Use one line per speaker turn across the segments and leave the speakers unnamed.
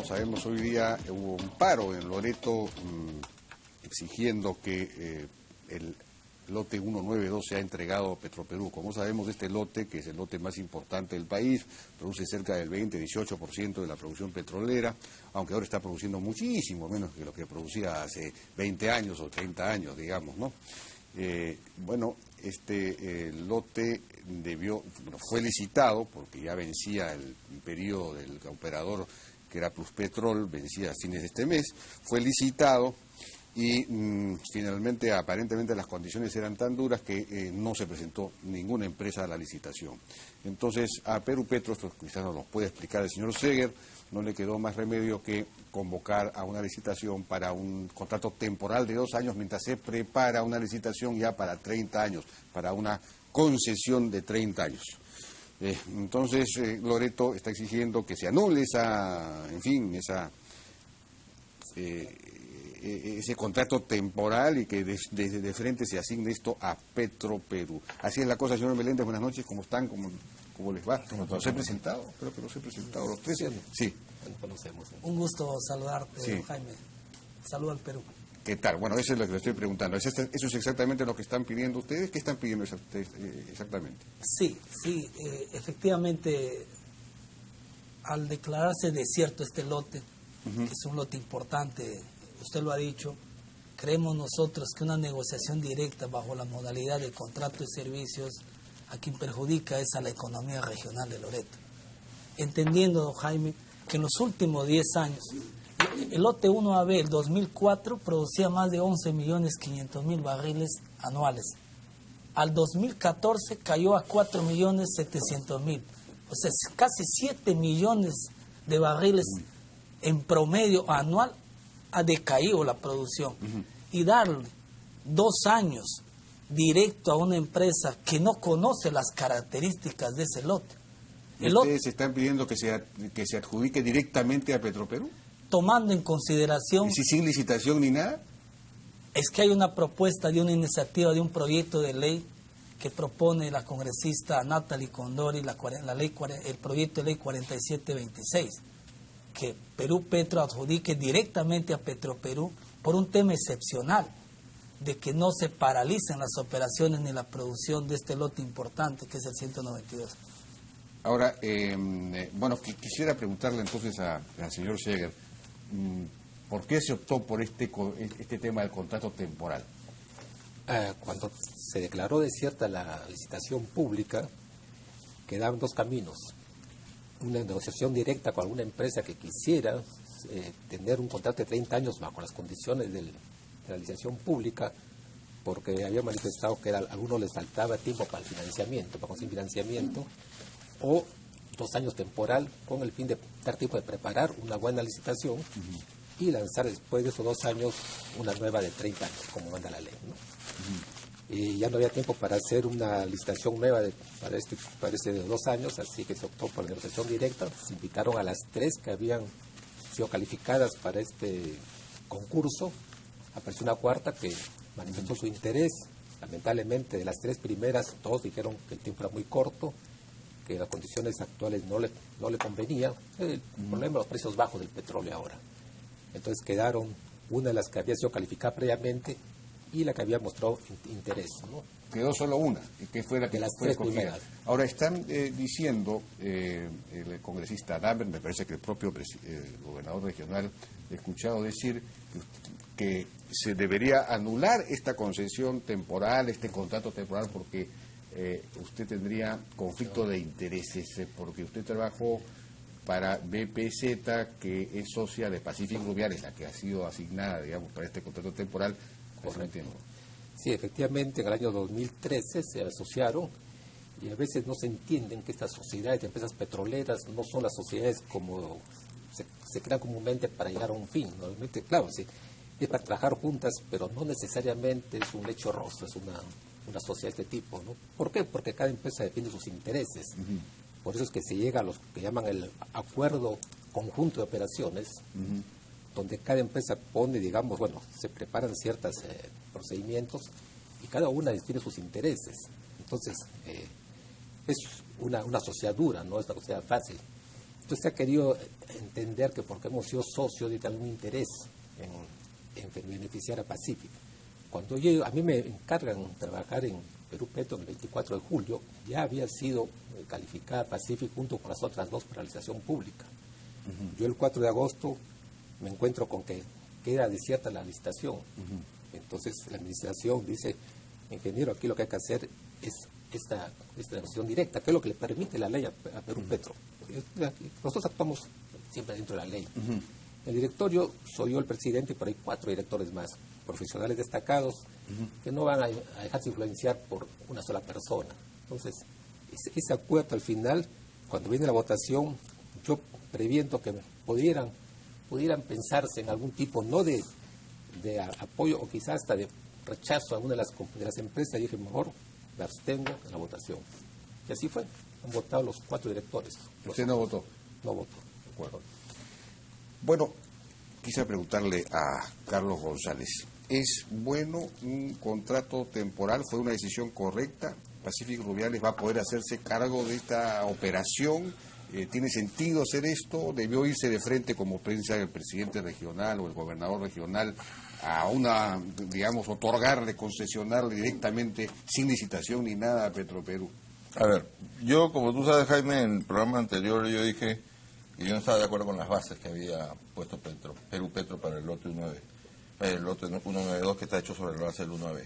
sabemos, hoy día hubo un paro en Loreto exigiendo que el lote 192 sea entregado a Petroperú. Como sabemos, este lote, que es el lote más importante del país, produce cerca del 20-18% de la producción petrolera, aunque ahora está produciendo muchísimo menos que lo que producía hace 20 años o 30 años, digamos, ¿no? Este lote fue licitado, porque ya vencía el periodo del operador, que era Pluspetrol, vencía a fines de este mes, fue licitado y finalmente, aparentemente, las condiciones eran tan duras que no se presentó ninguna empresa a la licitación. Entonces, a Perupetro, esto quizás nos lo puede explicar el señor Seger, no le quedó más remedio que convocar a una licitación para un contrato temporal de 2 años, mientras se prepara una licitación ya para 30 años, para una concesión de 30 años. Entonces, Loreto está exigiendo que se anule ese contrato temporal y que desde de frente se asigne esto a Petroperú. Así es la cosa, señor Meléndez. Buenas noches, ¿cómo están? ¿Cómo les va? Los he presentado, creo que los he presentado los tres. Sí.
Un gusto saludarte, sí. Jaime. Saludo al Perú.
¿Qué tal? Bueno, eso es lo que le estoy preguntando. ¿Eso es exactamente lo que están pidiendo ustedes? ¿Qué están pidiendo exactamente?
Sí, efectivamente, al declararse desierto este lote, que es un lote importante, usted lo ha dicho, creemos nosotros que una negociación directa bajo la modalidad de contrato de servicios a quien perjudica es a la economía regional de Loreto. Entendiendo, don Jaime, que en los últimos 10 años, el lote 1AB, el 2004, producía más de 11.500.000 barriles anuales. Al 2014 cayó a 4.700.000. O sea, casi 7 millones de barriles en promedio anual ha decaído la producción. Y darle 2 años directo a una empresa que no conoce las características de ese lote.
¿Ustedes están pidiendo que se adjudique directamente a Petroperú?
Tomando en consideración...
¿Y si sin licitación ni nada?
Es que hay una propuesta de una iniciativa, de un proyecto de ley que propone la congresista Natalie Condori, el proyecto de ley 4726, que Perú Petro adjudique directamente a Petroperú por un tema excepcional, de que no se paralicen las operaciones ni la producción de este lote importante que es el 192.
Ahora, quisiera preguntarle entonces al señor Seger, ¿por qué se optó por este tema del contrato temporal?
Cuando se declaró desierta la licitación pública, quedaban 2 caminos. Una negociación directa con alguna empresa que quisiera tener un contrato de 30 años bajo las condiciones de la licitación pública, porque había manifestado que a algunos les faltaba tiempo para el financiamiento, para conseguir financiamiento, o 2 años temporal con el fin de dar tiempo de preparar una buena licitación y lanzar después de esos 2 años una nueva de 30 años, como manda la ley, ¿no? Y ya no había tiempo para hacer una licitación nueva para este de 2 años, así que se optó por la negociación directa. Se invitaron a las 3 que habían sido calificadas para este concurso. Apareció una 4ª que manifestó su interés. Lamentablemente, de las 3 primeras, todos dijeron que el tiempo era muy corto, que las condiciones actuales no le convenía. El problema de los precios bajos del petróleo ahora. Entonces quedaron una de las que había sido calificada previamente y la que había mostrado interés, ¿no?
Quedó solo una, que fue la que fue escogida. Ahora, están diciendo, el congresista Dahmer, me parece que el propio gobernador regional, he escuchado decir que se debería anular esta concesión temporal, este contrato temporal, porque usted tendría conflicto de intereses, porque usted trabajó para BPZ, que es socia de Pacific Rubiales, la que ha sido asignada, digamos, para este contrato temporal. Correcto.
Sí, efectivamente, en el año 2013 se asociaron y a veces no se entienden que estas sociedades de empresas petroleras no son las sociedades como se crean comúnmente para llegar a un fin. Normalmente, claro, sí, es para trabajar juntas, pero no necesariamente es un lecho rosa, es una sociedad de este tipo, ¿no? ¿Por qué? Porque cada empresa defiende sus intereses. Por eso es que se llega a los que llaman el acuerdo conjunto de operaciones, donde cada empresa pone, digamos, se preparan ciertos procedimientos y cada una define sus intereses. Entonces, es una sociedad dura, no es una sociedad fácil. Entonces se ha querido entender que porque hemos sido socios de algún interés en beneficiar a Pacífico. Cuando a mí me encargan trabajar en Perú Petro el 24 de julio, ya había sido calificada Pacífico junto con las otras dos para licitación pública. Yo el 4 de agosto me encuentro con que queda desierta la licitación. Entonces la administración dice, ingeniero, aquí lo que hay que hacer es esta negociación directa, que es lo que le permite la ley a Perú Petro. Nosotros actuamos siempre dentro de la ley. El directorio soy yo el presidente y por ahí 4 directores más, profesionales destacados, que no van a dejarse influenciar por una sola persona. Entonces, ese acuerdo al final, cuando viene la votación, yo previendo que pudieran pensarse en algún tipo, no de apoyo o quizás hasta de rechazo a una de las empresas, y dije, mejor me abstengo en la votación. Y así fue. Han votado los 4 directores.
¿Usted no votó?
No votó.
De acuerdo. Bueno, quise preguntarle a Carlos González, ¿es bueno un contrato temporal? ¿Fue una decisión correcta? ¿Pacífico Rubiales va a poder hacerse cargo de esta operación? ¿Tiene sentido hacer esto? ¿Debió irse de frente, como piensa el presidente regional o el gobernador regional, a una, digamos, otorgarle, concesionarle directamente, sin licitación ni nada a Petroperú?
A ver, yo, como tú sabes, Jaime, en el programa anterior yo dije que yo no estaba de acuerdo con las bases que había puesto Perú Petro para el lote 1B, el lote 192 que está hecho sobre la base del 1B.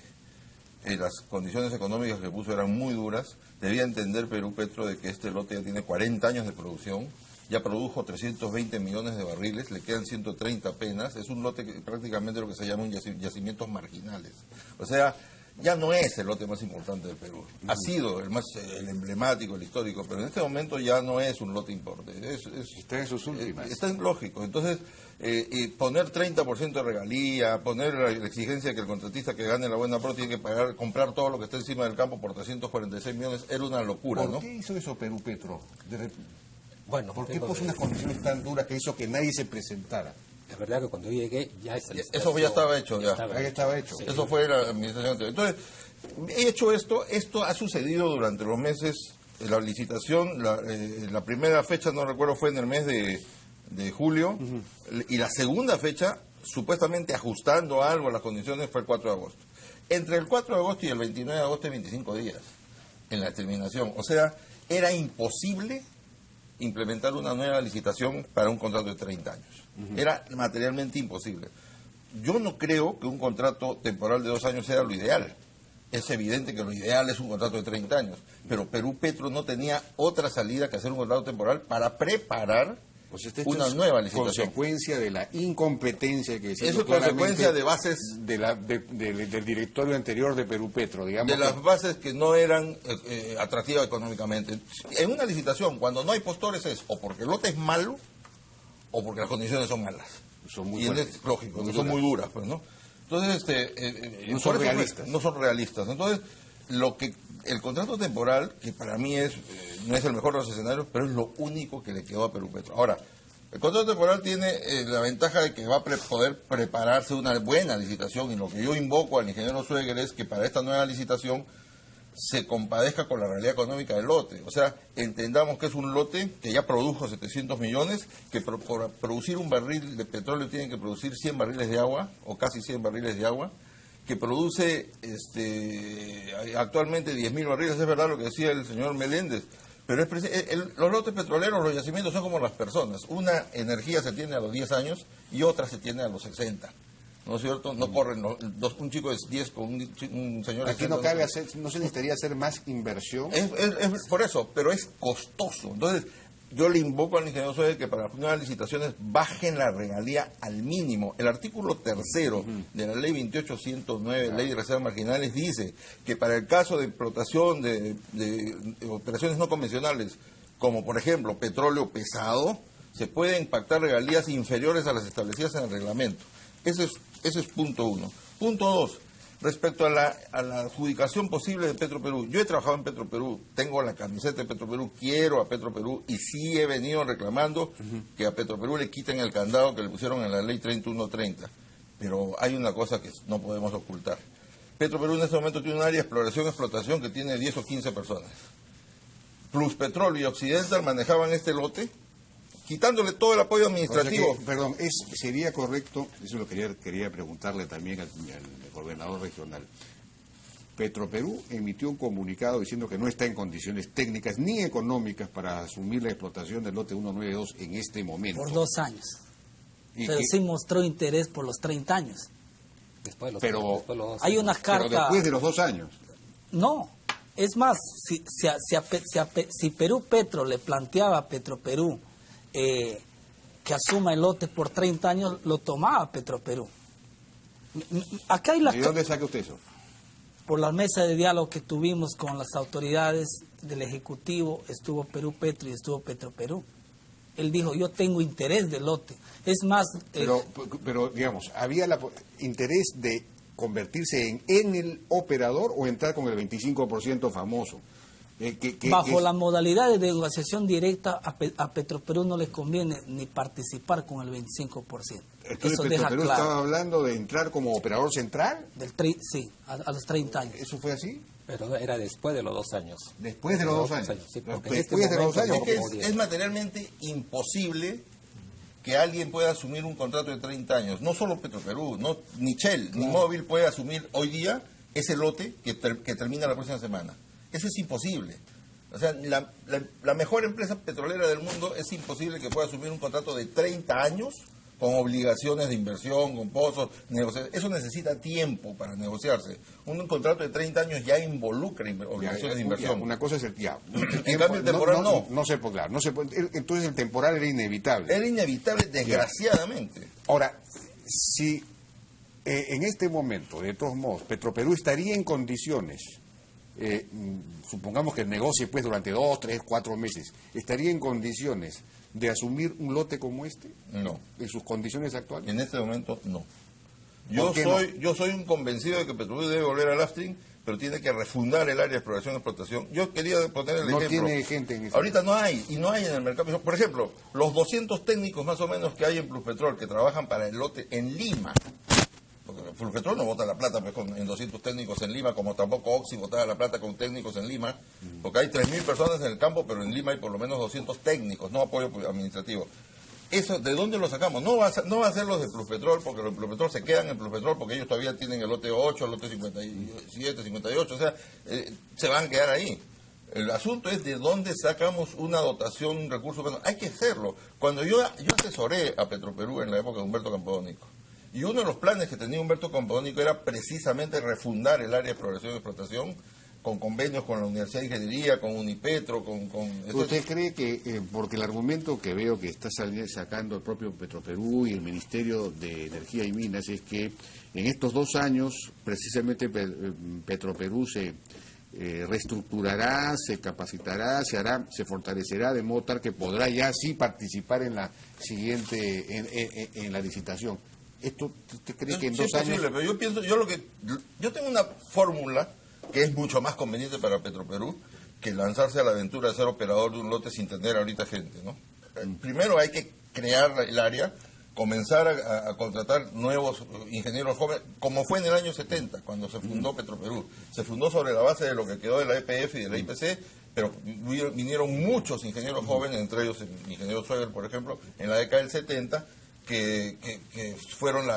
Las condiciones económicas que puso eran muy duras. Debía entender Perú Petro de que este lote ya tiene 40 años de producción, ya produjo 320 millones de barriles, le quedan 130 apenas. Es un lote que prácticamente lo que se llama un yacimientos marginales. O sea, ya no es el lote más importante del Perú. Ha sido el emblemático, el histórico, pero en este momento ya no es un lote importante.
Está en sus últimas.
Está en lógico. Entonces, poner 30% de regalía, poner la exigencia de que el contratista que gane la buena pro tiene que comprar todo lo que está encima del campo por 346 millones, era una locura, ¿no?
¿Por qué hizo eso Perú Petro?
Bueno,
¿Por qué puso unas condiciones tan duras que hizo que nadie se presentara?
Es verdad que cuando yo llegué ya
eso ya estaba hecho. Ya
estaba hecho.
Sí. Eso fue la administración anterior. Entonces, he hecho esto ha sucedido durante los meses, la licitación, la primera fecha, no recuerdo, fue en el mes de julio, y la segunda fecha, supuestamente ajustando algo a las condiciones, fue el 4 de agosto. Entre el 4 de agosto y el 29 de agosto hay 25 días en la terminación. O sea, era imposible implementar una nueva licitación para un contrato de 30 años. Era materialmente imposible. Yo no creo que un contrato temporal de 2 años sea lo ideal. Es evidente que lo ideal es un contrato de 30 años, pero Perú Petro no tenía otra salida que hacer un contrato temporal para preparar una nueva licitación.
Consecuencia de la incompetencia que
eso es consecuencia de bases
del directorio anterior de Perú Petro, digamos.
De las bases que no eran atractivas económicamente. En una licitación, cuando no hay postores, es o porque el lote es malo o porque las condiciones son malas.
Son muy
fuertes, lógico, son muy duras, pues, ¿no? Entonces,
no son realistas.
No son realistas. Entonces, el contrato temporal, que para mí no es el mejor de los escenarios, pero es lo único que le quedó a Perú Petro. Ahora, el contrato temporal tiene la ventaja de que va a poder prepararse una buena licitación, y lo que yo invoco al ingeniero Sueger es que para esta nueva licitación se compadezca con la realidad económica del lote. O sea, entendamos que es un lote que ya produjo 700 millones, que por producir un barril de petróleo tienen que producir 100 barriles de agua, o casi 100 barriles de agua, que produce actualmente 10.000 barriles, es verdad lo que decía el señor Meléndez, pero los lotes petroleros, los yacimientos son como las personas. Una energía se tiene a los 10 años y otra se tiene a los 60. ¿No es cierto? No corren un chico de 10 con un señor de 60.
Aquí no se necesitaría hacer más inversión.
Es por eso, pero es costoso. Entonces, yo le invoco al ingeniero Suárez que para las nuevas licitaciones bajen la regalía al mínimo. El artículo 3º de la ley 2809, ley de reservas marginales, dice que para el caso de explotación de operaciones no convencionales, como por ejemplo petróleo pesado, se pueden pactar regalías inferiores a las establecidas en el reglamento. Ese es punto 1. Punto 2. Respecto a la adjudicación posible de Petroperú, yo he trabajado en Petroperú, tengo la camiseta de Petroperú, quiero a Petroperú y sí he venido reclamando que a Petroperú le quiten el candado que le pusieron en la ley 3130. Pero hay una cosa que no podemos ocultar. Petroperú en este momento tiene un área de exploración-explotación que tiene 10 o 15 personas. Plus Petróleo y Occidental manejaban este lote quitándole todo el apoyo
O sea
administrativo.
que, perdón, sería correcto, eso lo quería preguntarle también al gobernador regional. Petroperú emitió un comunicado diciendo que no está en condiciones técnicas ni económicas para asumir la explotación del lote 192 en este momento.
Por 2 años.
Y
Pero
que-
sí mostró interés por los 30 años.
Después de los,
Pero
después de los 2
Hay
años.
una
pero
carta...
después de los 2 años.
No, es más, si Perú Petro le planteaba a Petroperú que asuma el lote por 30 años, lo tomaba Petroperú. Acá hay la...
¿De dónde saca usted eso?
Por la mesa de diálogo que tuvimos con las autoridades del Ejecutivo, estuvo Perú Petro y estuvo Petroperú. Él dijo, yo tengo interés del lote. Es más...
Pero digamos, ¿había interés de convertirse en el operador o entrar con el 25% famoso?
Bajo la modalidad de negociación directa, a Petroperú no le conviene ni participar con el 25%.
Entonces
Eso deja
Petroperú
claro.
estaba hablando de entrar como operador central.
Sí, a los 30 años.
¿Eso fue así?
Pero era después de los 2 años.
Después de los 2 años.
Sí, porque en
Después
este
de los 2
momento
años.
Es que
como
es materialmente imposible que alguien pueda asumir un contrato de 30 años. No solo Petroperú, ni Shell, ni Móvil puede asumir hoy día ese lote que termina la próxima semana. Eso es imposible. O sea, la mejor empresa petrolera del mundo es imposible que pueda asumir un contrato de 30 años con obligaciones de inversión, con pozos, negociaciones. Eso necesita tiempo para negociarse. Un contrato de 30 años ya involucra obligaciones de inversión.
Una cosa es el tiempo.
En cambio, el temporal no.
No se puede, claro, no se puede. Entonces el temporal era inevitable.
Era inevitable, desgraciadamente.
Ahora, si en este momento, de todos modos, Petroperú estaría en condiciones, supongamos que negocie pues durante 2, 3, 4 meses, estaría en condiciones de asumir un lote como este,
No.
en sus condiciones actuales.
En este momento, no.
¿Por qué
Yo soy un convencido de que Petroperú debe volver al Aftring, pero tiene que refundar el área de exploración y explotación. Yo quería poner el
No
ejemplo.
tiene gente en ese.
Ahorita no hay, y no hay en el mercado. Por ejemplo, los 200 técnicos más o menos que hay en Pluspetrol que trabajan para el lote en Lima. Porque Pluspetrol no bota la plata pues, en 200 técnicos en Lima, como tampoco Oxy botaba la plata con técnicos en Lima, porque hay 3.000 personas en el campo, pero en Lima hay por lo menos 200 técnicos, no apoyo administrativo. Eso, ¿de dónde lo sacamos? No va a ser los de Pluspetrol, porque los de Pluspetrol se quedan en Pluspetrol, porque ellos todavía tienen el lote 8, el lote 57, 58, o sea, se van a quedar ahí. El asunto es de dónde sacamos una dotación, un recurso. Bueno, hay que hacerlo. Cuando yo asesoré a Petroperú en la época de Humberto Campodónico, y uno de los planes que tenía Humberto Campodónico era precisamente refundar el área de exploración y explotación con convenios con la Universidad de Ingeniería, con Unipetro,
¿Usted cree que, porque el argumento que veo que está sacando el propio Petroperú y el Ministerio de Energía y Minas es que en estos 2 años precisamente Petroperú se reestructurará, se capacitará, se fortalecerá de modo tal que podrá ya sí participar en la siguiente, en la licitación? ¿Esto usted cree que en
Sí,
2
es posible,
años?
pero yo pienso, yo tengo una fórmula que es mucho más conveniente para Petroperú que lanzarse a la aventura de ser operador de un lote sin tener ahorita gente, ¿no? Primero hay que crear el área, comenzar a contratar nuevos ingenieros jóvenes, como fue en el año 70, cuando se fundó Petroperú. Se fundó sobre la base de lo que quedó de la EPF y de la IPC, pero vinieron muchos ingenieros jóvenes, entre ellos el ingeniero Sueger, por ejemplo, en la década del 70, que fueron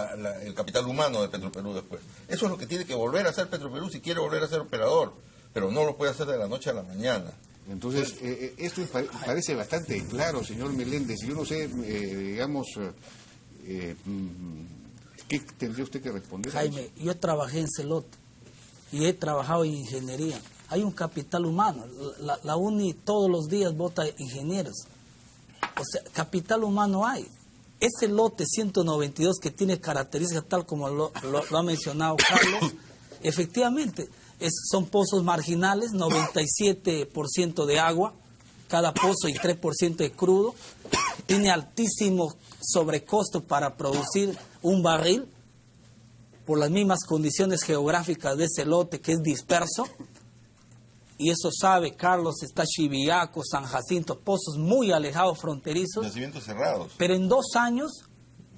el capital humano de Petroperú después. Eso es lo que tiene que volver a hacer Petroperú si quiere volver a ser operador, pero no lo puede hacer de la noche a la mañana.
Entonces, esto parece bastante claro, señor Meléndez. Yo no sé, digamos, ¿qué tendría usted que responder?
Jaime, yo trabajé en Celot y he trabajado en ingeniería. Hay un capital humano. La UNI todos los días vota ingenieros. O sea, capital humano hay. Ese lote 192 que tiene características tal como lo ha mencionado Carlos, efectivamente, son pozos marginales, 97% de agua, cada pozo y 3% de crudo. Tiene altísimo sobrecosto para producir un barril por las mismas condiciones geográficas de ese lote que es disperso. Y eso sabe Carlos, está Chiviaco, San Jacinto, pozos muy alejados, fronterizos.
Nacimientos cerrados.
Pero en 2 años,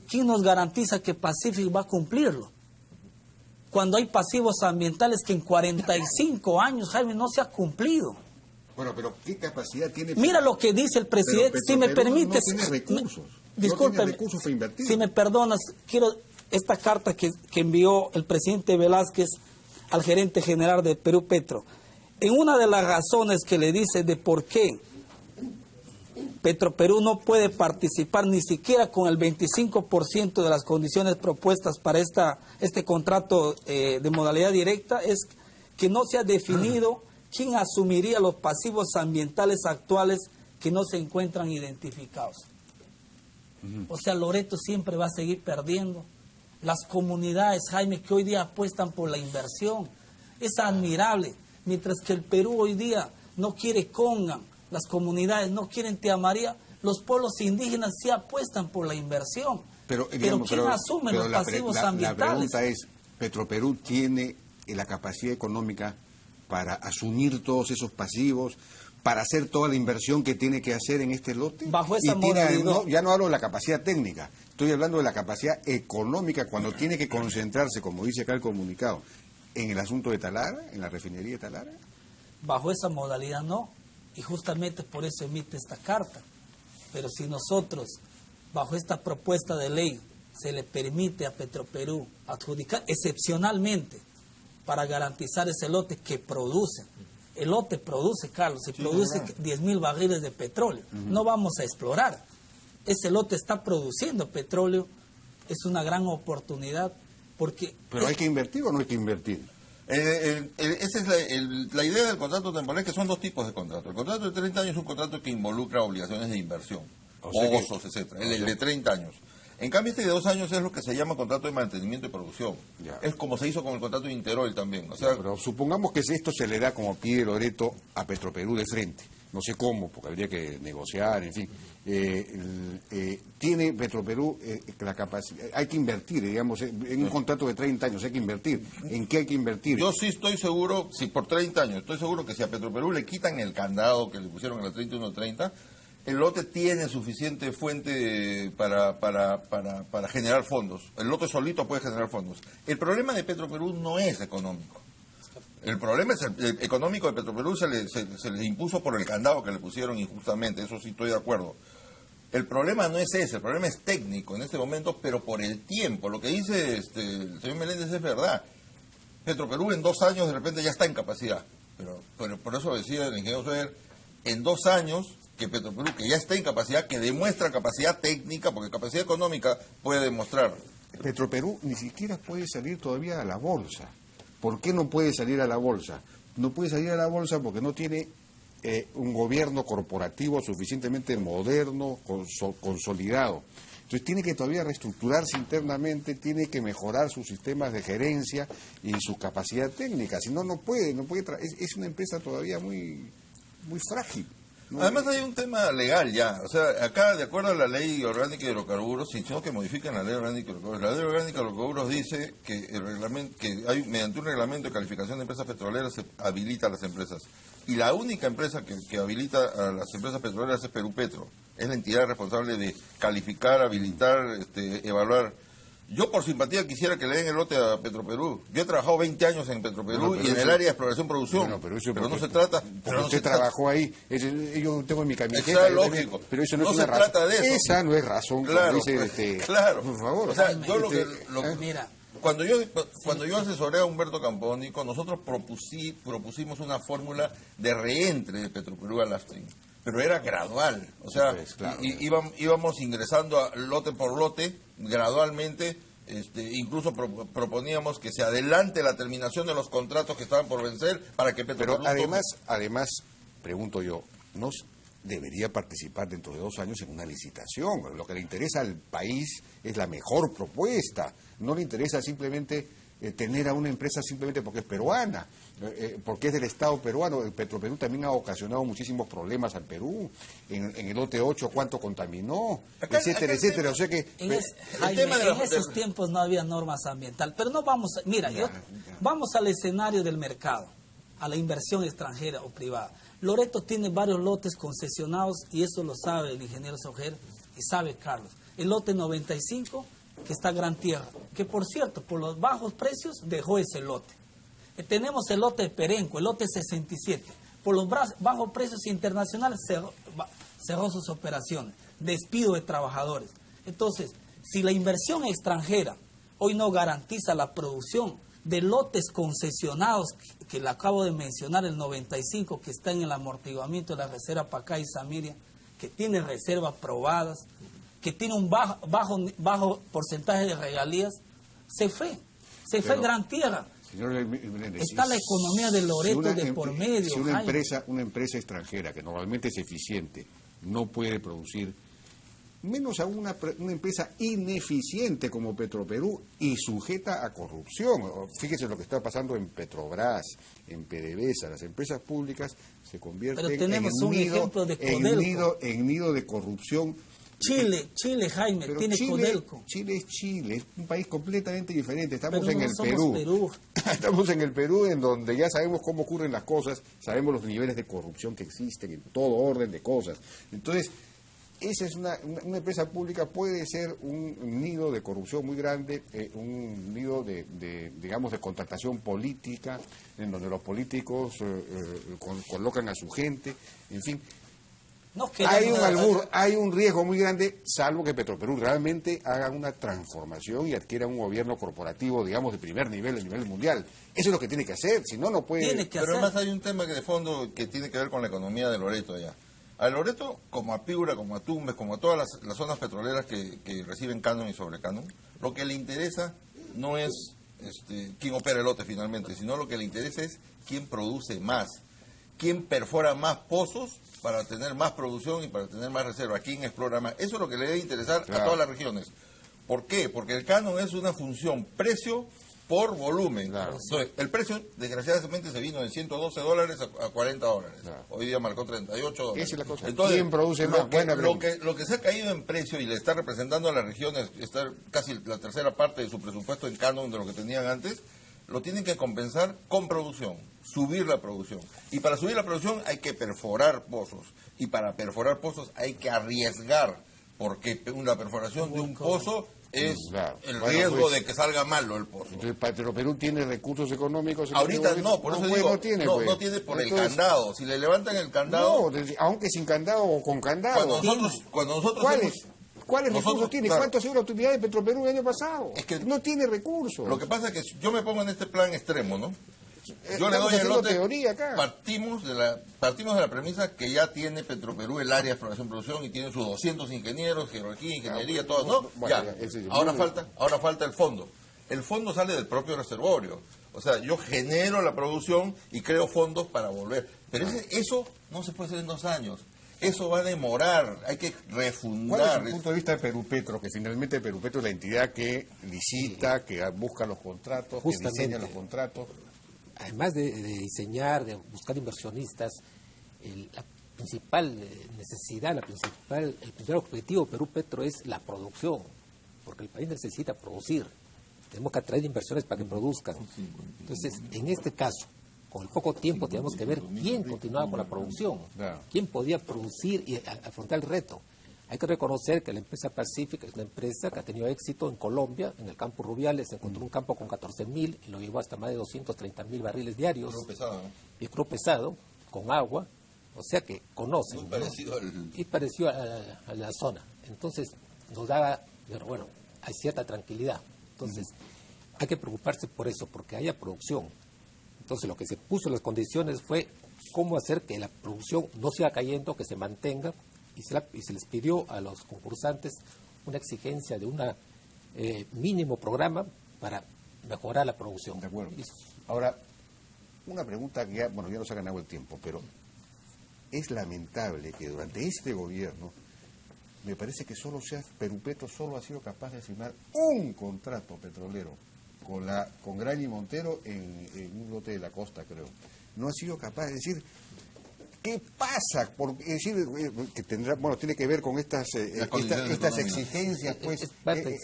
¿quién nos garantiza que Pacific va a cumplirlo? Cuando hay pasivos ambientales que en 45 años, Jaime, no se ha cumplido.
Bueno, pero ¿qué capacidad tiene?
Mira lo que dice el presidente,
Pero
si me
Petroperú
permites.
no tiene recursos.
Discúlpeme,
no tiene recursos para invertir.
si me perdonas, quiero esta carta que envió el presidente Velázquez al gerente general de Perú Petro. En una de las razones que le dice de por qué Petroperú no puede participar ni siquiera con el 25% de las condiciones propuestas para este contrato de modalidad directa, es que no se ha definido quién asumiría los pasivos ambientales actuales que no se encuentran identificados. O sea, Loreto siempre va a seguir perdiendo. Las comunidades, Jaime, que hoy día apuestan por la inversión, es admirable. Mientras que el Perú hoy día no quiere Congan, las comunidades no quieren Tía María, los pueblos indígenas sí apuestan por la inversión. Pero ¿quién asume los pasivos ambientales?
La pregunta es, ¿Petroperú tiene la capacidad económica para asumir todos esos pasivos, para hacer toda la inversión que tiene que hacer en este lote?
Bajo esa modalidad.
Ya no hablo de la capacidad técnica, estoy hablando de la capacidad económica cuando tiene que concentrarse, como dice acá el comunicado, en el asunto de Talara, en la refinería de Talara.
Bajo esa modalidad no, y justamente por eso emite esta carta. Pero si nosotros, bajo esta propuesta de ley, se le permite a Petroperú adjudicar excepcionalmente para garantizar ese lote que produce. El lote produce, Carlos, y produce 10.000 barriles de petróleo. No vamos a explorar. Ese lote está produciendo petróleo, es una gran oportunidad porque...
¿Pero hay que invertir o no hay que invertir?
Esa es la idea del contrato temporal, que son dos tipos de contrato. El contrato de 30 años es un contrato que involucra obligaciones de inversión, pozos, etcétera. El de 30 años. En cambio, este de 2 años es lo que se llama contrato de mantenimiento y producción. Ya. Es como se hizo con el contrato de Interoil también. O sea,
pero supongamos que esto se le da como pie Loreto a Petroperú de frente. No sé cómo, porque habría que negociar, en fin. Tiene Petroperú la capacidad, hay que invertir, digamos, en un contrato de 30 años, hay que invertir. ¿En qué hay que invertir?
Yo sí estoy seguro, si por 30 años, estoy seguro que si a Petroperú le quitan el candado que le pusieron en la 3130, el lote tiene suficiente fuente para generar fondos. El lote solito puede generar fondos. El problema de Petroperú no es económico. El problema es el económico de Petroperú, se les impuso por el candado que le pusieron injustamente, eso sí estoy de acuerdo. El problema no es ese, el problema es técnico en este momento, pero por el tiempo. Lo que dice el señor Meléndez es verdad. Petroperú en 2 años de repente ya está en capacidad. Pero por eso decía el ingeniero Soler, en 2 años que Petroperú, que ya está en capacidad, que demuestra capacidad técnica, porque capacidad económica puede demostrar.
Petroperú ni siquiera puede salir todavía a la bolsa. ¿Por qué no puede salir a la bolsa? No puede salir a la bolsa porque no tiene un gobierno corporativo suficientemente moderno, consolidado. Entonces tiene que todavía reestructurarse internamente, tiene que mejorar sus sistemas de gerencia y su capacidad técnica. Si no, no puede es una empresa todavía muy frágil. ¿No?
Además hay un tema legal ya, o sea, acá de acuerdo a la ley orgánica de hidrocarburos, sino que modifican la ley orgánica de hidrocarburos, la ley orgánica de hidrocarburos dice que mediante un reglamento de calificación de empresas petroleras se habilita a las empresas. Y la única empresa que habilita a las empresas petroleras es Perú Petro, es la entidad responsable de calificar, habilitar, evaluar. Yo por simpatía quisiera que le den el lote a Petroperú. Yo he trabajado 20 años en Petroperú y en el área de exploración-producción. Pero no se trata...
Pero usted trabajó ahí. Yo tengo en mi camioneta.
Eso es lógico.
Pero eso no es
una razón. Trata de eso.
Esa no es razón.
Claro, claro.
Por favor.
O sea, yo mira, cuando yo asesoré a Humberto Campónico, nosotros propusimos una fórmula de reentre de Petroperú al Lastring. Pero era gradual, o sea, pues, claro, íbamos ingresando lote por lote, gradualmente, incluso proponíamos que se adelante la terminación de los contratos que estaban por vencer para que Petroperú...
Pero además, pregunto yo, ¿no debería participar dentro de 2 años en una licitación? Lo que le interesa al país es la mejor propuesta, no le interesa simplemente tener a una empresa simplemente porque es peruana, porque es del Estado peruano. El Petroperú también ha ocasionado muchísimos problemas al Perú, en el lote 8 cuánto contaminó, etcétera. O sea que
en esos tiempos no había normas ambientales, pero no vamos, vamos al escenario del mercado, a la inversión extranjera o privada. Loreto tiene varios lotes concesionados y eso lo sabe el ingeniero Soler y sabe Carlos. El lote 95 que está Gran Tierra, que por cierto, por los bajos precios dejó ese lote. Tenemos el lote de Perenco, el lote 67, por los bajos precios internacionales cerró sus operaciones, despido de trabajadores. Entonces, si la inversión extranjera hoy no garantiza la producción de lotes concesionados, que le acabo de mencionar, el 95 que está en el amortiguamiento de la reserva Pacay y Samiria, que tiene reservas probadas, que tiene un bajo porcentaje de regalías, se fue Gran Tierra.
Señor Menéndez,
está la economía de Loreto de por medio.
Si una empresa extranjera, que normalmente es eficiente, no puede producir, menos aún una empresa ineficiente como Petroperú y sujeta a corrupción. Fíjese lo que está pasando en Petrobras, en PDVSA. Las empresas públicas se convierten en nido de corrupción.
Chile, Jaime,
pero
tiene Codelco.
Chile es Chile, es un país completamente diferente. Estamos
pero
en el Perú. Estamos en el Perú, en donde ya sabemos cómo ocurren las cosas, sabemos los niveles de corrupción que existen en todo orden de cosas. Entonces, esa es una empresa pública, puede ser un nido de corrupción muy grande, un nido digamos, de contratación política, en donde los políticos colocan a su gente, en fin. Hay un riesgo muy grande, salvo que Petroperú realmente haga una transformación y adquiera un gobierno corporativo, digamos, de primer nivel, a nivel mundial. Eso es lo que tiene que hacer, si no, no puede.
Pero además hay un tema que de fondo que tiene que ver con la economía de Loreto allá. A Loreto, como a Piura, como a Tumbes, como a todas las zonas petroleras que reciben canon y sobrecanon, lo que le interesa no es quién opera el lote finalmente, sino lo que le interesa es quién produce más, quién perfora más pozos para tener más producción y para tener más reserva, quién explora más. Eso es lo que le debe interesar a todas las regiones. ¿Por qué? Porque el canon es una función precio por volumen.
Claro.
Entonces, el precio, desgraciadamente, se vino de $112 a $40. Claro. Hoy día marcó $38.
Esa es la cosa.
Entonces,
¿quién produce más?
Lo que se ha caído en precio y le está representando a las regiones, está casi la tercera parte de su presupuesto en canon de lo que tenían antes, lo tienen que compensar con producción, subir la producción. Y para subir la producción hay que perforar pozos. Y para perforar pozos hay que arriesgar, porque la perforación de un pozo es el riesgo de que salga malo el pozo.
Entonces, pero Perú tiene recursos económicos.
Ahorita no, por eso digo, no tiene por el candado. Si le levantan el candado...
No, aunque sin candado o con candado.
Cuando nosotros
¿Cuáles recursos tiene?
Claro.
¿Cuánto ha sido la utilidad de Petroperú el año pasado?
Es que
no tiene recursos.
Lo que pasa es que yo me pongo en este plan extremo, ¿no? Yo le doy el lote,
teoría acá.
Partimos de la premisa que ya tiene Petroperú el área de exploración y producción y tiene sus 200 ingenieros, geología, ingeniería, todo, ¿no?
Bueno,
ahora falta el fondo. El fondo sale del propio reservorio. O sea, yo genero la producción y creo fondos para volver. Pero eso no se puede hacer en 2 años. Eso va a demorar, hay que refundar.
¿Cuál es el punto de vista de Perupetro? Que finalmente Perupetro es la entidad que licita, que busca los contratos, que diseña los contratos.
Además de diseñar, de buscar inversionistas, la principal necesidad, el primer objetivo de Perú Petro es la producción, porque el país necesita producir. Tenemos que atraer inversiones para que produzcan. Entonces, en este caso, con el poco tiempo tenemos que ver quién continuaba con la producción, quién podía producir y afrontar el reto. Hay que reconocer que la empresa Pacífica es una empresa que ha tenido éxito en Colombia, en el campo Rubiales, encontró un campo con 14.000 y lo llevó hasta más de 230.000 barriles diarios. Y crudo pesado, con agua, o sea que conocen. Y parecido a la zona. Entonces nos daba, bueno, hay cierta tranquilidad. Entonces hay que preocuparse por eso, porque haya producción. Entonces lo que se puso en las condiciones fue cómo hacer que la producción no siga cayendo, que se mantenga, y se les pidió a los concursantes una exigencia de un mínimo programa para mejorar la producción.
De acuerdo. Ahora, una pregunta que ya nos ha ganado el tiempo, pero es lamentable que durante este gobierno, me parece que Perupetro solo ha sido capaz de firmar un contrato petrolero con Graña y Montero en un lote de la costa, creo. No ha sido capaz de decir qué pasa, es decir, que tiene que ver con estas exigencias, pues,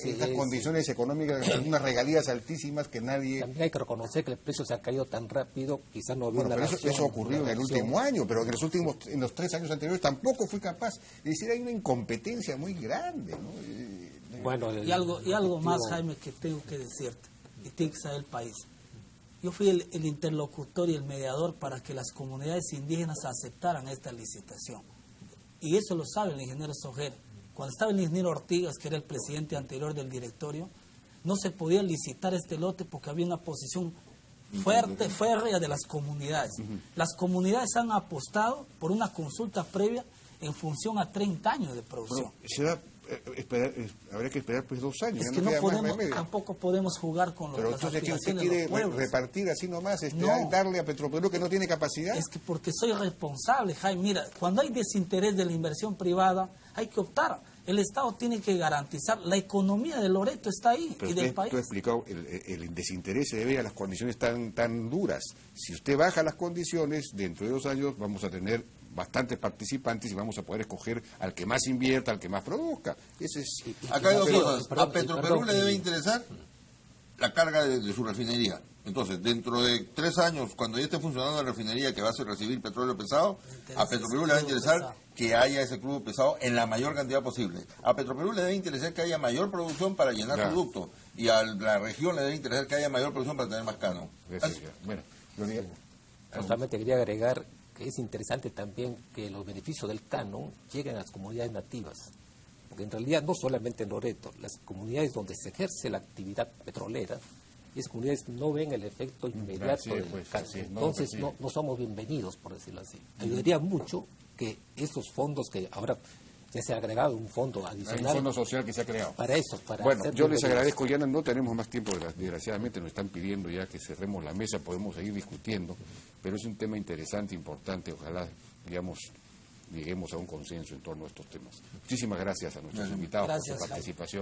estas condiciones económicas, unas regalías altísimas que nadie...
También hay que reconocer que el precio se ha caído tan rápido, quizás no había
pero eso ocurrió en el último año, pero en los 3 años anteriores tampoco fue capaz. Es decir, hay una incompetencia muy grande, ¿no?
Bueno, y algo más, Jaime, que tengo que decirte, y tiene que saber el país. Yo fui el interlocutor y el mediador para que las comunidades indígenas aceptaran esta licitación. Y eso lo sabe el ingeniero Sojer. Cuando estaba el ingeniero Ortigas, que era el presidente anterior del directorio, no se podía licitar este lote porque había una posición fuerte, férrea de las comunidades. Las comunidades han apostado por una consulta previa en función a 30 años de producción.
Habría que esperar pues 2 años.
Es que no podemos, tampoco podemos jugar con
pero
las
entonces, ¿que usted
aspiraciones de
quiere
los pueblos.
repartir así nomás,
No.
darle a Petroperú que no tiene capacidad?
Es que porque soy responsable, Jaime. Mira, cuando hay desinterés de la inversión privada, hay que optar. El Estado tiene que garantizar. La economía de Loreto está ahí
Pero
y del
usted
país.
ha explicado, el desinterés se debe a las condiciones tan duras. Si usted baja las condiciones, dentro de 2 años vamos a tener bastantes participantes y vamos a poder escoger al que más invierta, al que más produzca. Ese es...
Acá hay dos cosas.
Perdón,
A Petroperú le debe interesar la carga de su refinería. Entonces, dentro de 3 años, cuando ya esté funcionando la refinería que va a recibir petróleo pesado, a Petroperú le va a interesar que haya ese crudo pesado en la mayor cantidad posible. A Petroperú le debe interesar que haya mayor producción para llenar
Claro.
su ducto. Y a la región le debe interesar que haya mayor producción para tener más cano.
Bueno, Gloria,
Solamente quería agregar que es interesante también que los beneficios del canon lleguen a las comunidades nativas. Porque en realidad no solamente en Loreto, las comunidades donde se ejerce la actividad petrolera, esas comunidades no ven el efecto inmediato del canon.
así es, no lo
Entonces
perciben.
no somos bienvenidos, por decirlo así. Ayudaría mucho que esos fondos que ahora ya se ha agregado un fondo
hay un
adicional
fondo social que se ha creado.
para eso. Para
Bueno,
hacer
yo les
bienvenidos.
agradezco, ya no tenemos más tiempo, desgraciadamente nos están pidiendo ya que cerremos la mesa, podemos seguir discutiendo, pero es un tema interesante, importante, ojalá, lleguemos a un consenso en torno a estos temas. Muchísimas gracias a nuestros invitados por
Gracias,
su participación.